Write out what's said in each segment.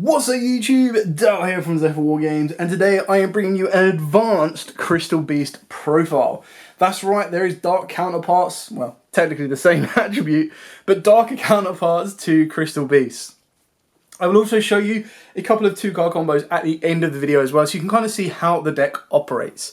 What's up YouTube, Dal here from Zephyr War Games, and today I am bringing you an advanced Crystal Beast profile. That's right, there is dark counterparts, well, technically the same attribute, but darker counterparts to Crystal Beasts. I will also show you a couple of 2-card combos at the end of the video as well, so you can kind of see how the deck operates.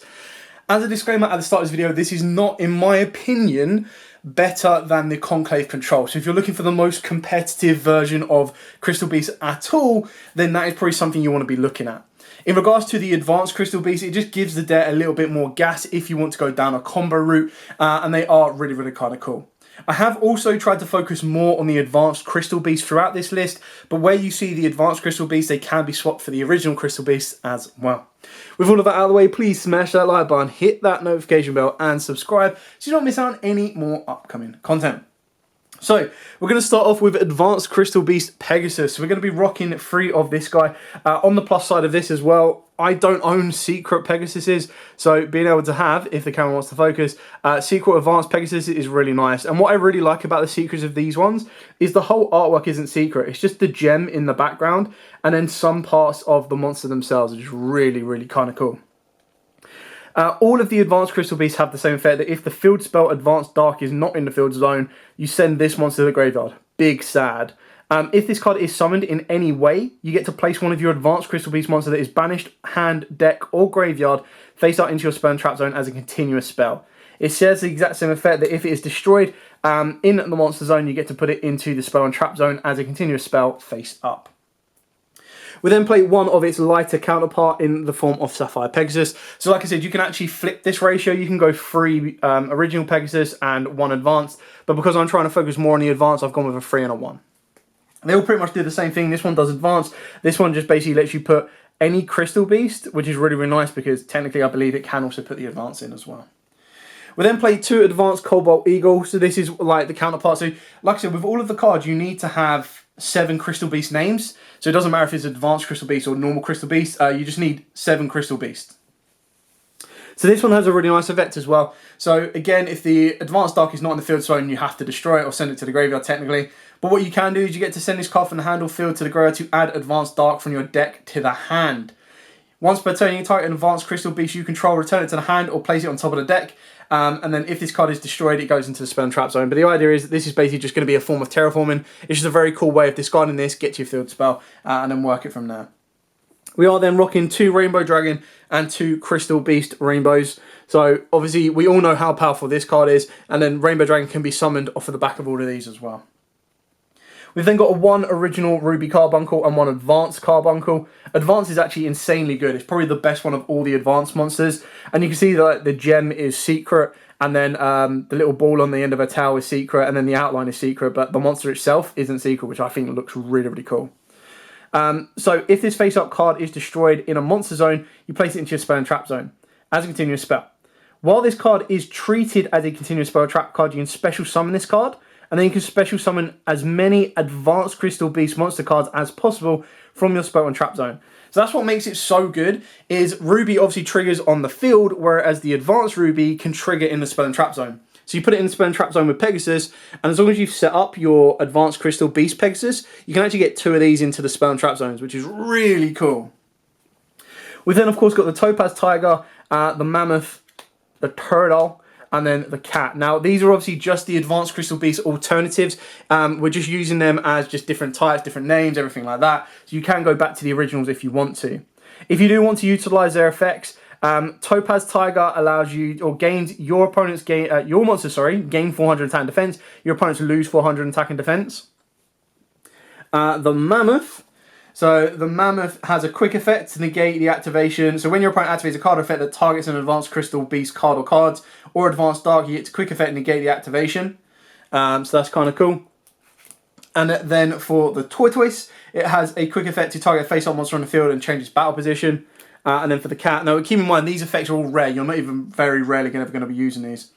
As a disclaimer at the start of this video, this is not, in my opinion, better than the Conclave Control. So if you're looking for the most competitive version of Crystal Beast at all, then that is probably something you want to be looking at. In regards to the Advanced Crystal Beast, it just gives the deck a little bit more gas if you want to go down a combo route, and they are really kind of cool. I have also tried to focus more on the Advanced Crystal Beast throughout this list, but where you see the Advanced Crystal Beast, they can be swapped for the original Crystal Beast as well. With all of that out of the way, please smash that like button, hit that notification bell, and subscribe so you don't miss out on any more upcoming content. So, we're going to start off with Advanced Crystal Beast Pegasus. So we're going to be rocking 3 of this guy. On the plus side of this as well, I don't own Secret Pegasuses, so being able to have, if the camera wants to focus, Secret Advanced Pegasus is really nice. And what I really like about the secrets of these ones is the whole artwork isn't secret. It's just the gem in the background, and then some parts of the monster themselves are just really kind of cool. All of the Advanced Crystal Beasts have the same effect that if the field spell Advanced Dark is not in the field zone, you send this monster to the graveyard. Big sad. If this card is summoned in any way, you get to place one of your Advanced Crystal Beast monster that is banished, hand, deck, or graveyard face out into your spell and trap zone as a continuous spell. It shares the exact same effect that if it is destroyed in the monster zone, you get to put it into the spell and trap zone as a continuous spell face up. We then play one of its lighter counterpart in the form of Sapphire Pegasus. So like I said, you can actually flip this ratio. You can go 3 original Pegasus and 1 advanced. But because I'm trying to focus more on the advanced, I've gone with a 3 and a 1. They all pretty much do the same thing. This one does advanced. This one just basically lets you put any Crystal Beast, which is really nice because technically I believe it can also put the advanced in as well. We then play 2 advanced Cobalt Eagle. So this is like the counterpart. So like I said, with all of the cards, you need to have 7 Crystal Beast names. So it doesn't matter if it's Advanced Crystal Beast or normal Crystal Beast. You just need 7 Crystal Beasts. So this one has a really nice effect as well. So again, if the Advanced Dark is not in the field zone, you have to destroy it or send it to the graveyard technically. But what you can do is you get to send this card from the hand or field to the graveyard to add Advanced Dark from your deck to the hand. Once per turn, you target an Advanced Crystal Beast you control, return it to the hand or place it on top of the deck. And then if this card is destroyed, it goes into the spell and trap zone. But the idea is that this is basically just going to be a form of terraforming. It's just a very cool way of discarding this, get to your field spell, and then work it from there. We are then rocking 2 Rainbow Dragon and 2 Crystal Beast Rainbows. So obviously we all know how powerful this card is, and then Rainbow Dragon can be summoned off of the back of all of these as well. We've then got 1 original Ruby Carbuncle and 1 Advanced Carbuncle. Advanced is actually insanely good. It's probably the best one of all the Advanced monsters. And you can see that the gem is secret, and then the little ball on the end of her tail is secret, and then the outline is secret, but the monster itself isn't secret, which I think looks really cool. So if this face-up card is destroyed in a monster zone, you place it into your spell and trap zone as a continuous spell. While this card is treated as a continuous spell or trap card, you can special summon this card, and then you can special summon as many Advanced Crystal Beast monster cards as possible from your spell and trap zone. So that's what makes it so good, is Ruby obviously triggers on the field, whereas the Advanced Ruby can trigger in the spell and trap zone. So you put it in the spell and trap zone with Pegasus, and as long as you've set up your Advanced Crystal Beast Pegasus, you can actually get 2 of these into the spell and trap zones, which is really cool. We've then of course got the Topaz Tiger, the Mammoth, the Turtle, and then the Cat. Now, these are obviously just the Advanced Crystal Beast alternatives. We're just using them as just different types, different names, everything like that. So you can go back to the originals if you want to. If you do want to utilize their effects, Topaz Tiger allows you, or gains your opponent's your monster, gain 400 attack and defense. Your opponents lose 400 attack and defense. The Mammoth. So the Mammoth has a quick effect to negate the activation. So when your opponent activates a card effect that targets an Advanced Crystal Beast card or cards, or Advanced Dark, you get to quick effect and negate the activation. So that's kind of cool. And then for the Tortoise, it has a quick effect to target a face-up monster on the field and change its battle position. And then for the Cat, now keep in mind these effects are all rare. You're not even very rarely ever going to be using these.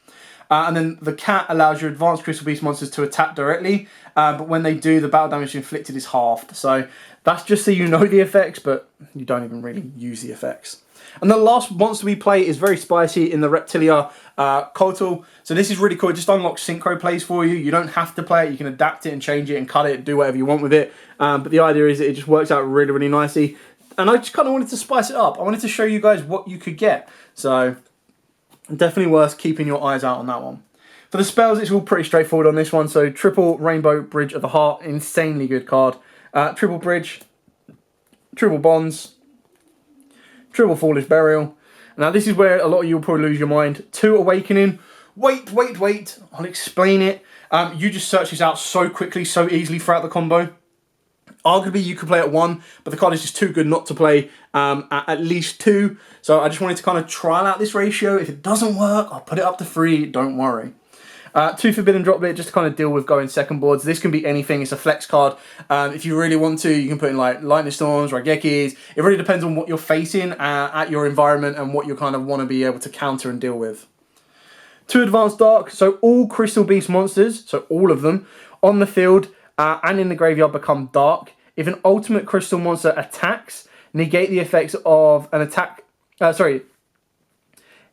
And then the Cat allows your Advanced Crystal Beast monsters to attack directly, but when they do, the battle damage inflicted is halved. So That's just so you know the effects, but you don't even really use the effects. And the last monster we play is very spicy in the Reptilia Kotal. So this is really cool. It just unlocks synchro plays for you. You don't have to play it. You can adapt it and change it and cut it, do whatever you want with it. But the idea is that it just works out really, really nicely. And I just kind of wanted to spice it up. I wanted to show you guys what you could get. So definitely worth keeping your eyes out on that one. For the spells, it's all pretty straightforward on this one. So triple Rainbow Bridge of the Heart, insanely good card. Triple Bridge, triple Bonds, triple Foolish Burial. Now this is where a lot of you will probably lose your mind. 2 Awakening. Wait. I'll explain it. You just search this out so quickly, so easily throughout the combo. Arguably you could play at 1, but the card is just too good not to play at least 2. So I just wanted to kind of trial out this ratio. If it doesn't work, I'll put it up to 3. Don't worry. 2 Forbidden Drop Bit, just to kind of deal with going second boards. This can be anything. It's a flex card. If you really want to, you can put in like Lightning Storms, Raigekis. It really depends on what you're facing at your environment and what you kind of want to be able to counter and deal with. 2 Advanced Dark. So all Crystal Beast monsters, so all of them, on the field and in the graveyard become dark. If an ultimate crystal monster attacks, negate the effects of an attack...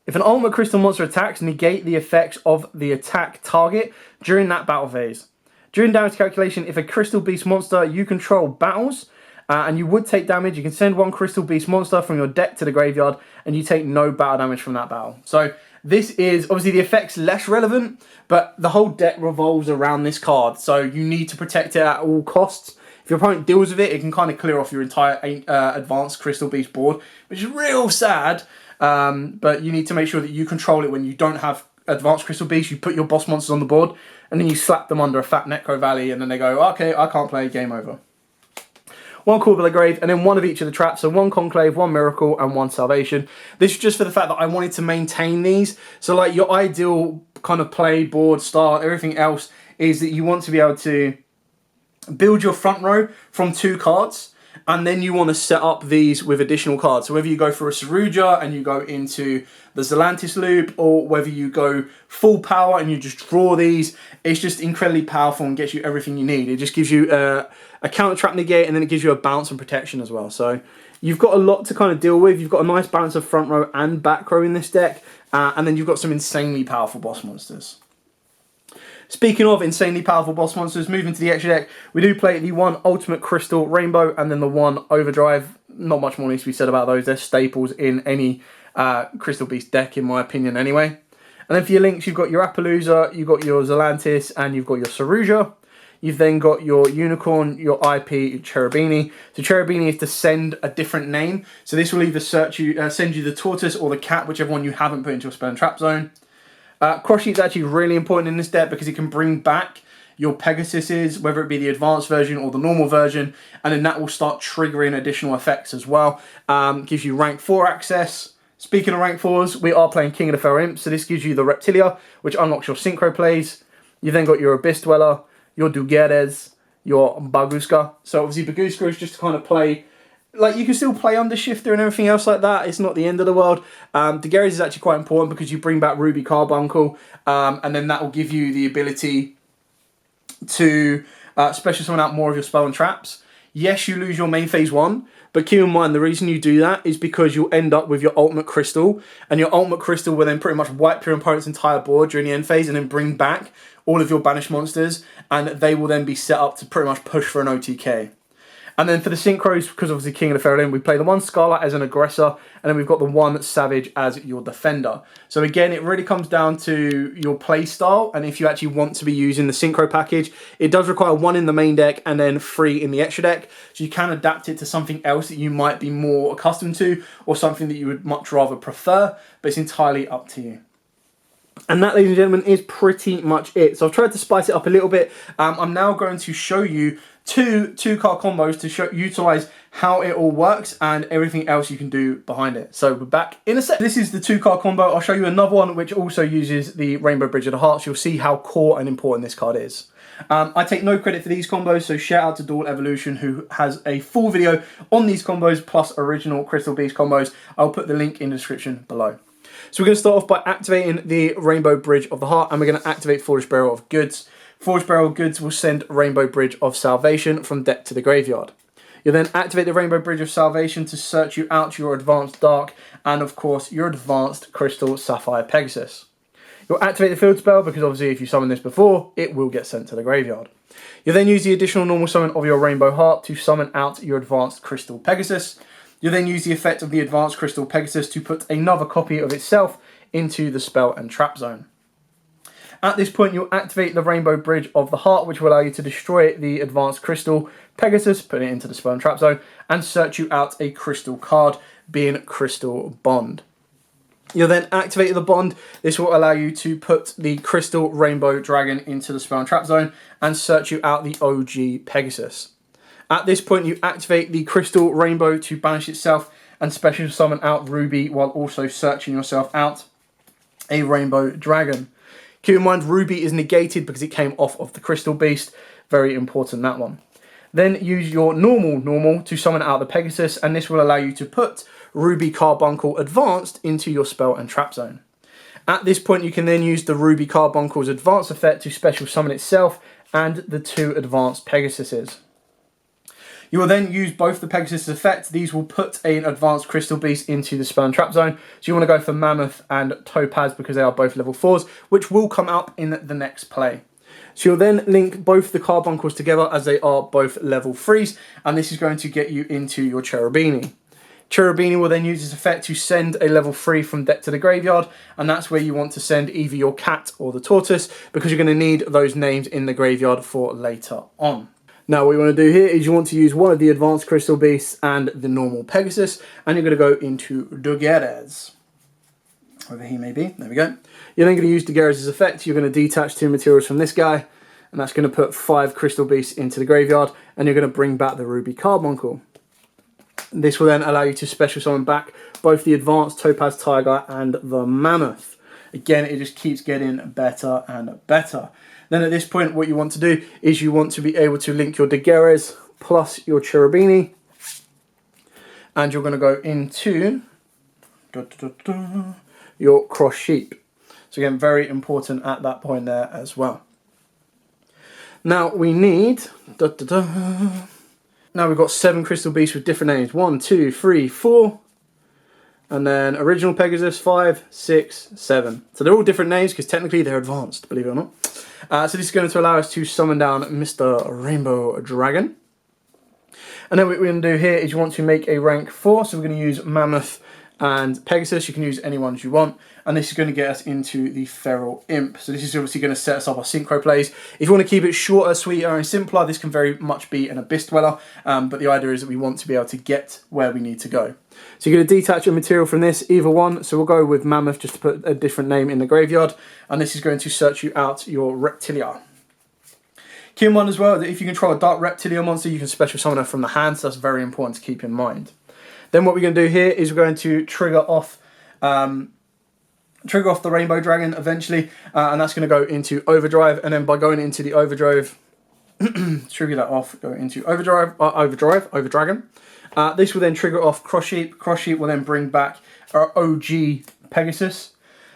If an ultimate crystal monster attacks, negate the effects of the attack target during that battle phase. During damage calculation, if a crystal beast monster you control battles and you would take damage, you can send 1 crystal beast monster from your deck to the graveyard and you take no battle damage from that battle. So this is obviously the effect's less relevant, but the whole deck revolves around this card. So you need to protect it at all costs. If your opponent deals with it, it can kind of clear off your entire advanced crystal beast board, which is real sad. But you need to make sure that you control it when you don't have advanced crystal beasts. You put your boss monsters on the board and then you slap them under a fat Necro Valley and then they go, okay, I can't play, game over. 1 Call of the Grave and then 1 of each of the traps. So 1 Conclave, 1 Miracle and 1 Salvation. This is just for the fact that I wanted to maintain these. So like your ideal kind of play, board, start, everything else is that you want to be able to build your front row from 2 cards. And then you want to set up these with additional cards. So whether you go for a Saruja and you go into the Zelantis loop, or whether you go full power and you just draw these, it's just incredibly powerful and gets you everything you need. It just gives you a counter trap negate and then it gives you a bounce and protection as well. So you've got a lot to kind of deal with. You've got a nice balance of front row and back row in this deck. And then you've got some insanely powerful boss monsters. Speaking of insanely powerful boss monsters, moving to the extra deck, we do play the 1 Ultimate Crystal Rainbow and then the 1 Overdrive. Not much more needs to be said about those. They're staples in any Crystal Beast deck, in my opinion, anyway. And then for your links, you've got your Appaloosa, you've got your Zelantis, and you've got your Saruja. You've then got your Unicorn, your IP, your Cherubini. So Cherubini is to send a different name. So this will either send you the Tortoise or the Cat, whichever one you haven't put into your spell and trap zone. Cross Sheet's actually really important in this deck because it can bring back your Pegasuses, whether it be the advanced version or the normal version, and then that will start triggering additional effects as well. Gives you rank 4 access. Speaking of rank 4s, we are playing King of the Feral Imps, so this gives you the Reptilia, which unlocks your synchro plays. You've then got your Abyss Dweller, your Dugeres, your Baguska. So obviously Baguska is just to kind of play... Like, you can still play Undershifter and everything else like that. It's not the end of the world. Dugeres is actually quite important because you bring back Ruby Carbuncle, and then that will give you the ability to special summon out more of your spell and traps. Yes, you lose your main phase 1, but keep in mind the reason you do that is because you'll end up with your Ultimate Crystal, and your Ultimate Crystal will then pretty much wipe your opponent's entire board during the end phase and then bring back all of your banished monsters, and they will then be set up to pretty much push for an OTK. And then for the synchros, because obviously King of the Feral Imp, we play the 1 Scarlet as an aggressor, and then we've got the 1 Savage as your defender. So again, it really comes down to your play style, and if you actually want to be using the synchro package. It does require 1 in the main deck and then 3 in the extra deck, so you can adapt it to something else that you might be more accustomed to, or something that you would much rather prefer, but it's entirely up to you. And that, ladies and gentlemen, is pretty much it. So I've tried to spice it up a little bit. I'm now going to show you two card combos to utilize how it all works and everything else you can do behind it. So we're back in a sec. This is the 2 card combo. I'll show you another one which also uses the Rainbow Bridge of the Hearts. You'll see how core and important this card is. I take no credit for these combos, so shout out to Dual Evolution, who has a full video on these combos plus original Crystal Beast combos. I'll put the link in the description below. So we're going to start off by activating the Rainbow Bridge of the Heart, and we're going to activate Foolish Burial of Goods. Foolish Burial of Goods will send Rainbow Bridge of Salvation from deck to the graveyard. You'll then activate the Rainbow Bridge of Salvation to search you out your Advanced Dark and, of course, your Advanced Crystal Sapphire Pegasus. You'll activate the field spell because, obviously, if you summon this before, it will get sent to the graveyard. You'll then use the additional normal summon of your Rainbow Heart to summon out your Advanced Crystal Pegasus. You'll then use the effect of the Advanced Crystal Pegasus to put another copy of itself into the spell and trap zone. At this point, you'll activate the Rainbow Bridge of the Heart, which will allow you to destroy the Advanced Crystal Pegasus, put it into the spell and trap zone, and search you out a crystal card, being Crystal Bond. You'll then activate the Bond. This will allow you to put the Crystal Rainbow Dragon into the spell and trap zone and search you out the OG Pegasus. At this point, you activate the Crystal Rainbow to banish itself and special summon out Ruby while also searching yourself out a Rainbow Dragon. Keep in mind, Ruby is negated because it came off of the Crystal Beast. Very important, that one. Then use your normal to summon out the Pegasus, and this will allow you to put Ruby Carbuncle Advanced into your spell and trap zone. At this point, you can then use the Ruby Carbuncle's Advanced effect to special summon itself and the 2 Advanced Pegasuses. You will then use both the Pegasus effect. These will put an Advanced Crystal Beast into the spell and trap zone. So you want to go for Mammoth and Topaz because they are both level 4s, which will come up in the next play. So you'll then link both the Carbuncles together as they are both level 3s, and this is going to get you into your Cherubini. Cherubini will then use this effect to send a level 3 from deck to the graveyard, and that's where you want to send either your cat or the tortoise because you're going to need those names in the graveyard for later on. Now what you want to do here is you want to use one of the Advanced Crystal Beasts and the normal Pegasus, and you're going to go into Daguerre's. Wherever he may be, there we go. You're then going to use Daguerre's effect. You're going to detach 2 materials from this guy, and that's going to put 5 Crystal Beasts into the graveyard, and you're going to bring back the Ruby Carbuncle. This will then allow you to special summon back both the Advanced Topaz Tiger and the Mammoth. Again, it just keeps getting better and better. Then at this point, what you want to do is you want to be able to link your Daguerre's plus your Cherubini, and you're going to go into your Cross Sheep. So again, very important at that point there as well. Now we need... Now we've got 7 Crystal Beasts with different names. 1, 2, 3, 4. And then Original Pegasus, 5, 6, 7. So they're all different names because technically they're advanced, believe it or not. So this is going to allow us to summon down Mr. Rainbow Dragon. And then what we're going to do here is you want to make a rank 4. So we're going to use Mammoth and Pegasus. You can use any ones you want. And this is going to get us into the Feral Imp. So this is obviously going to set us up our synchro plays. If you want to keep it shorter, sweeter and simpler, this can very much be an Abyss Dweller. But the idea is that we want to be able to get where we need to go. So you're going to detach a material from this, either one. So we'll go with Mammoth just to put a different name in the graveyard. And this is going to search you out your Reptilia. Keep in mind as well that if you control a Dark Reptilia monster, you can special summon her from the hand. So that's very important to keep in mind. Then what we're going to do here is we're going to trigger off the Rainbow Dragon eventually, and that's going to go into Overdrive, and then by going into the Overdrive, trigger that off, go into Overdragon. This will then trigger off Cross Sheep. Cross Sheep will then bring back our OG Pegasus,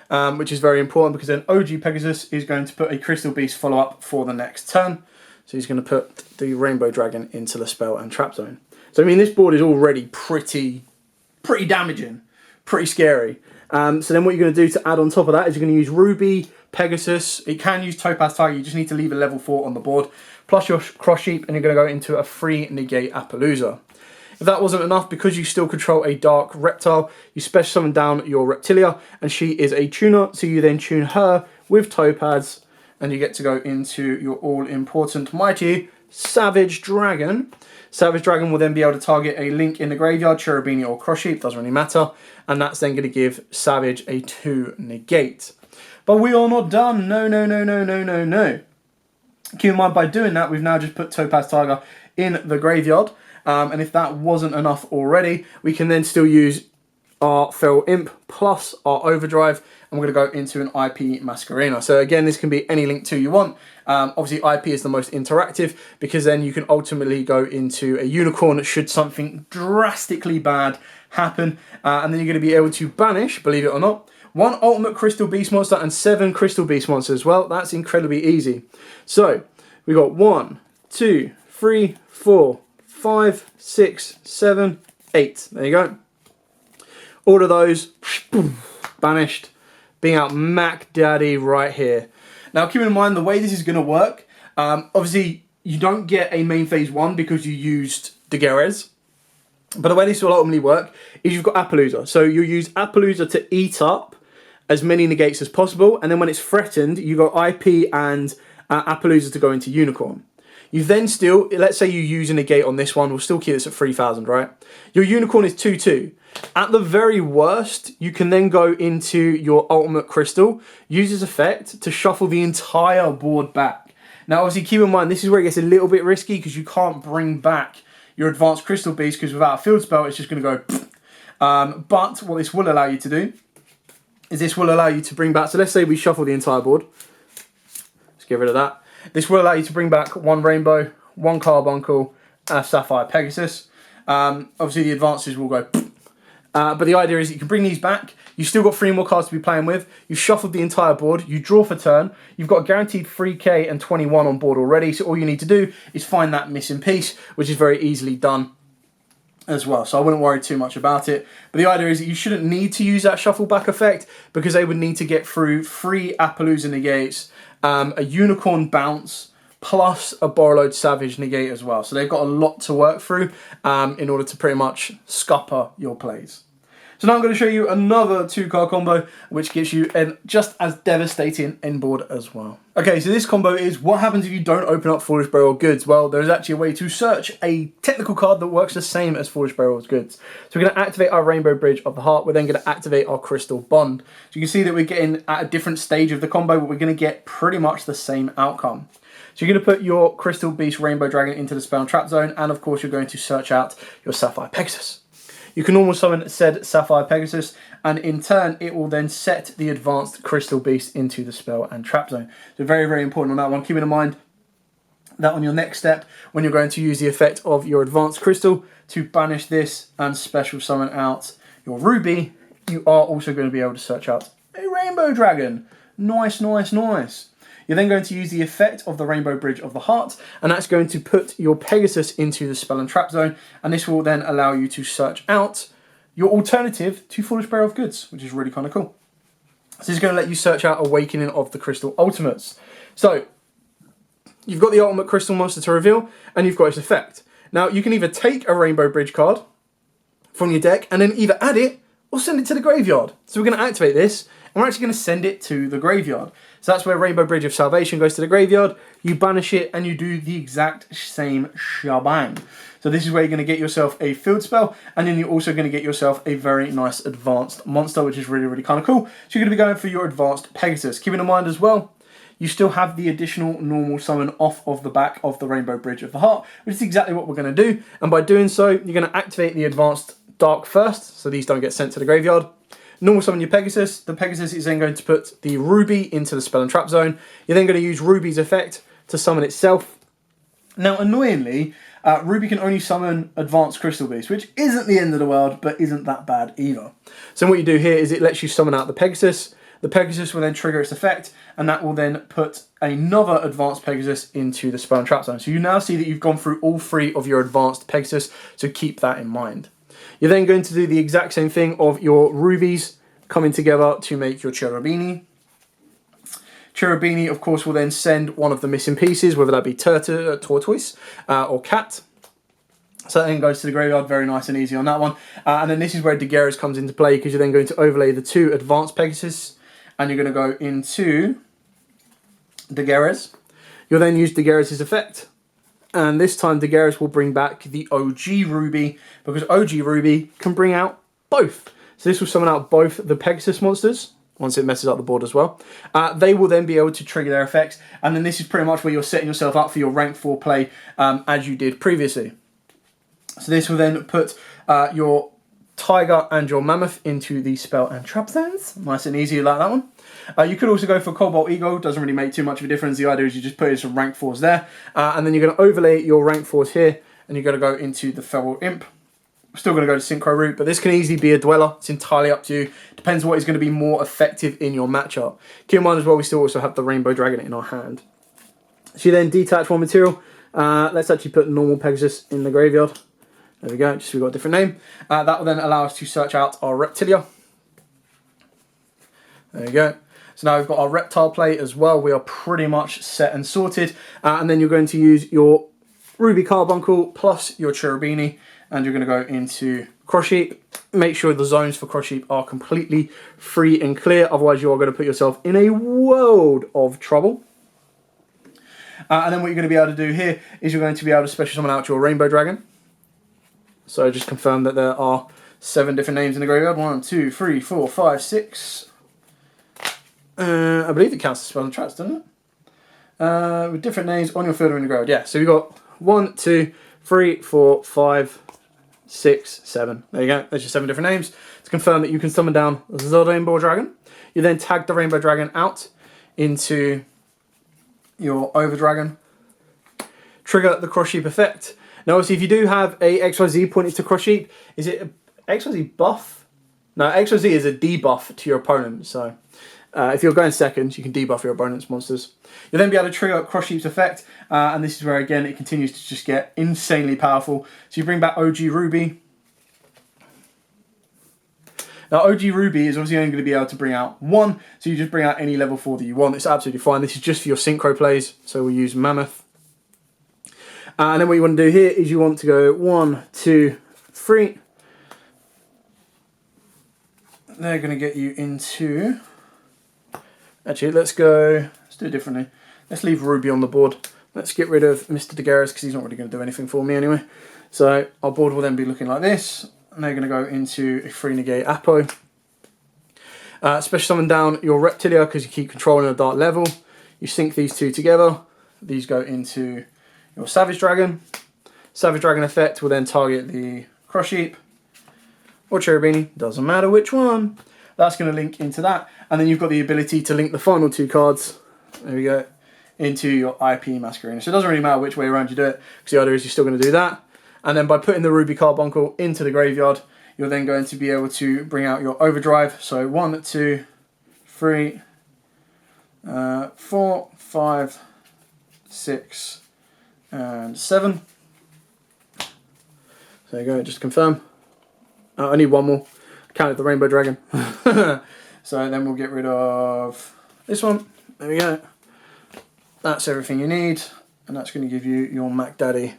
which is very important because then OG Pegasus is going to put a Crystal Beast follow-up for the next turn. So he's going to put the Rainbow Dragon into the spell and trap zone. So I mean, this board is already pretty damaging, pretty scary. So then what you're going to do to add on top of that is you're going to use Ruby, Pegasus. It can use Topaz Tiger. You just need to leave a level 4 on the board, plus your Cross Sheep, and you're going to go into a free negate Appaloosa. If that wasn't enough, because you still control a Dark Reptile, you special summon down your Reptilia, and she is a tuner, so you then tune her with Topaz, and you get to go into your all-important mighty Savage Dragon. Savage Dragon will then be able to target a link in the graveyard, Cherubini or Cross Sheep, doesn't really matter, and that's then going to give Savage a 2 negate. But we are not done. No. Keep in mind, by doing that, we've now just put Topaz Tiger in the graveyard, and if that wasn't enough already, we can then still use our Feral Imp plus our Overdrive, and we're going to go into an IP Masquerena. So again, this can be any link 2 you want. Obviously, IP is the most interactive because then you can ultimately go into a Unicorn should something drastically bad happen, and then you're going to be able to banish, believe it or not, 1 Ultimate Crystal Beast monster and 7 Crystal Beast monsters. Well, that's incredibly easy. So we got 1, 2, 3, 4, 5, 6, 7, 8. There you go. All of those, banished, being out Mac Daddy right here. Now keep in mind the way this is going to work, obviously you don't get a main phase 1 because you used Daguerre's. But the way this will ultimately work is you've got Appaloosa. So you'll use Appaloosa to eat up as many negates as possible. And then when it's threatened, you got IP and Appaloosa to go into Unicorn. You then still, let's say you use a negate on this one, we'll still keep this at 3,000, right? Your Unicorn is 2-2. At the very worst, you can then go into your Ultimate Crystal, use this effect to shuffle the entire board back. Now obviously keep in mind, this is where it gets a little bit risky because you can't bring back your Advanced Crystal Beast because without a field spell, it's just going to go. But what this will allow you to do is this will allow you to bring back, so let's say we shuffle the entire board. Let's get rid of that. This will allow you to bring back 1 Rainbow, 1 Carbuncle, a Sapphire Pegasus. Obviously the advances will go. But the idea is that you can bring these back. You've still got 3 more cards to be playing with. You've shuffled the entire board. You draw for turn. You've got a guaranteed 3k and 21 on board already. So all you need to do is find that missing piece, which is very easily done as well. So I wouldn't worry too much about it. But the idea is that you shouldn't need to use that shuffle back effect because they would need to get through 3 Appaloosa negates, a Unicorn bounce, plus a Borreload Savage negate as well. So they've got a lot to work through in order to pretty much scupper your plays. So now I'm going to show you another 2-card combo, which gives you a just as devastating end board as well. Okay, so this combo is what happens if you don't open up Foolish Burial Goods. Well, there's actually a way to search a technical card that works the same as Foolish Burial Goods. So we're going to activate our Rainbow Bridge of the Heart. We're then going to activate our Crystal Bond. So you can see that we're getting at a different stage of the combo, but we're going to get pretty much the same outcome. So you're going to put your Crystal Beast Rainbow Dragon into the spell and trap zone, and of course you're going to search out your Sapphire Pegasus. You can normal summon said Sapphire Pegasus, and in turn it will then set the advanced Crystal Beast into the spell and trap zone. So very, very important on that one. Keeping in mind that on your next step, when you're going to use the effect of your advanced crystal to banish this and special summon out your Ruby, you are also going to be able to search out a Rainbow Dragon. Nice, nice, nice. You're then going to use the effect of the Rainbow Bridge of the Heart, and that's going to put your Pegasus into the spell and trap zone, and this will then allow you to search out your alternative to Foolish Burial of Goods, which is really kind of cool. So this is going to let you search out Awakening of the Crystal Ultimates. So you've got the Ultimate Crystal Monster to reveal, and you've got its effect. Now you can either take a Rainbow Bridge card from your deck and then either add it or send it to the graveyard. So we're going to activate this, and we're actually going to send it to the graveyard. So that's where Rainbow Bridge of Salvation goes to the graveyard. You banish it and you do the exact same shebang. So this is where you're going to get yourself a field spell, and then you're also going to get yourself a very nice advanced monster, which is really, really kind of cool. So you're going to be going for your advanced Pegasus. Keeping in mind as well, you still have the additional normal summon off of the back of the Rainbow Bridge of the Heart, which is exactly what we're going to do. And by doing so, you're going to activate the advanced Dark first, so these don't get sent to the graveyard. Normal summon your Pegasus. The Pegasus is then going to put the Ruby into the spell and trap zone. You're then going to use Ruby's effect to summon itself. Now, annoyingly, Ruby can only summon Advanced Crystal Beast, which isn't the end of the world, but isn't that bad either. So what you do here is it lets you summon out the Pegasus. The Pegasus will then trigger its effect, and that will then put another Advanced Pegasus into the spell and trap zone. So you now see that you've gone through all 3 of your Advanced Pegasus, so keep that in mind. You're then going to do the exact same thing of your rubies coming together to make your Cherubini. Cherubini, of course, will then send one of the missing pieces, whether that be tortoise or cat. So that then goes to the graveyard, very nice and easy on that one. And then this is where Daguerre's comes into play, because you're then going to overlay the 2 advanced Pegasus, and you're going to go into Daguerre's. You'll then use Daguerre's effect. And this time Daguerre's will bring back the OG Ruby, because OG Ruby can bring out both. So this will summon out both the Pegasus monsters, once it messes up the board as well. They will then be able to trigger their effects, and then this is pretty much where you're setting yourself up for your rank 4 play as you did previously. So this will then put your Tiger and your Mammoth into the spell and trap zones. Nice and easy like that one. You could also go for Cobalt Eagle, doesn't really make too much of a difference. The idea is you just put in some rank 4s there, and then you're going to overlay your rank 4s here, and you're going to go into the Feral Imp. We're still going to go to Synchro Route, but this can easily be a Dweller. It's entirely up to you. Depends what is going to be more effective in your matchup. Keep in mind as well, we still also have the Rainbow Dragon in our hand. So you then detach one material, Let's actually put normal Pegasus in the graveyard. There we go, just so we've got a different name. That will then allow us to search out our Reptilia. There you go. So now we've got our reptile plate as well. We are pretty much set and sorted. And then you're going to use your Ruby Carbuncle plus your Cherubini, and you're going to go into Cross Sheep. Make sure the zones for Cross Sheep are completely free and clear, otherwise you are going to put yourself in a world of trouble. And then what you're going to be able to do here is you're going to be able to special summon out your Rainbow Dragon. So just confirm that there are 7 different names in the graveyard. 1, 2, 3, 4, 5, 6. I believe it counts as spells and traps, doesn't it? With different names on your field or in the graveyard. Yeah, so we've got 1, 2, 3, 4, 5, 6, 7. There you go. There's your 7 different names. To confirm that you can summon down the Rainbow Dragon. You then tag the Rainbow Dragon out into your Over Dragon. Trigger the Cross Sheep effect. Now obviously if you do have a XYZ pointed to Cross Sheep, is it a XYZ buff? No, XYZ is a debuff to your opponent, so if you're going seconds, you can debuff your opponent's monsters. You'll then be able to trigger Cross Sheep's effect, and this is where again it continues to just get insanely powerful. So you bring back OG Ruby. Now OG Ruby is obviously only going to be able to bring out 1, so you just bring out any level 4 that you want. It's absolutely fine. This is just for your synchro plays, so we'll use Mammoth. And then what you want to do here is you want to go 1, 2, 3. They're going to get you into... Actually, let's do it differently. Let's leave Ruby on the board. Let's get rid of Mr. Daguerre's because he's not really going to do anything for me anyway. So our board will then be looking like this. And they're going to go into a 3 negate Apo. Special summon down your Reptilia because you keep controlling a dark level. You sync these 2 together. These go into your Savage Dragon. Savage Dragon effect will then target the Cross Sheep or Cherubini, doesn't matter which one. That's going to link into that, and then you've got the ability to link the final 2 cards, there we go, into your IP Masquerena. So it doesn't really matter which way around you do it, because the idea is you're still going to do that. And then by putting the Ruby Carbuncle into the graveyard, you're then going to be able to bring out your Overdrive. So 1, 2, 3, 4, 5, 6, and 7. So there you go, just to confirm. I need 1 more. Counted the Rainbow Dragon. So then we'll get rid of this one. There we go. That's everything you need. And that's going to give you your Mac Daddy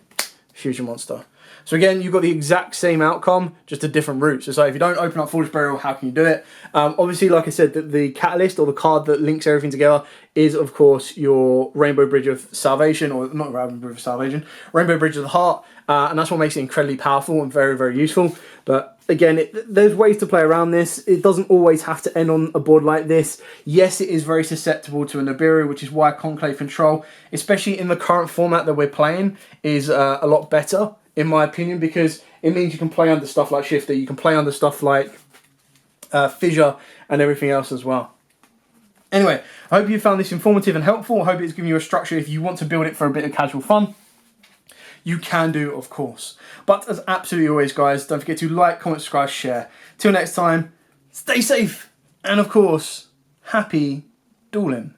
Fusion Monster. So again, you've got the exact same outcome, just a different route. So if you don't open up Foolish Burial, how can you do it? Obviously, like I said, the catalyst or the card that links everything together is, of course, your Rainbow Bridge of Salvation, or not Rainbow Bridge of Salvation, Rainbow Bridge of the Heart. And that's what makes it incredibly powerful and very, very useful. But again, there's ways to play around this. It doesn't always have to end on a board like this. Yes, it is very susceptible to a Nibiru, which is why Conclave Control, especially in the current format that we're playing, is a lot better, in my opinion, because it means you can play under stuff like Shifter, you can play under stuff like Fissure and everything else as well. Anyway, I hope you found this informative and helpful. I hope it's given you a structure if you want to build it for a bit of casual fun. You can do, of course. But as absolutely always, guys, don't forget to like, comment, subscribe, share. Till next time, stay safe. And of course, happy dueling.